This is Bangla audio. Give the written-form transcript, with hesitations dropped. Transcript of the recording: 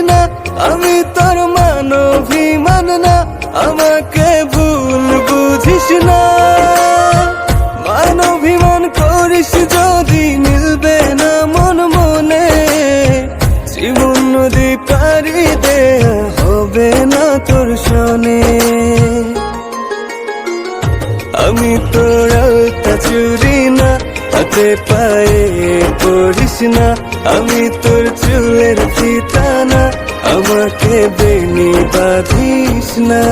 না, আমি তোর মান অভিমান না, আমাকে ভুল বুঝিস না। মান অভিমান করিস যদি মিলবে না মন মনে, জীবন নদী পারি দেয়া হবে না তোর শোনে। আমি তোর আলতা চুরি না, হাতে পায়ে পড়িস না, আমি তোর চুলের ফিতা না, আমাকে বেনি বাঁধিস না।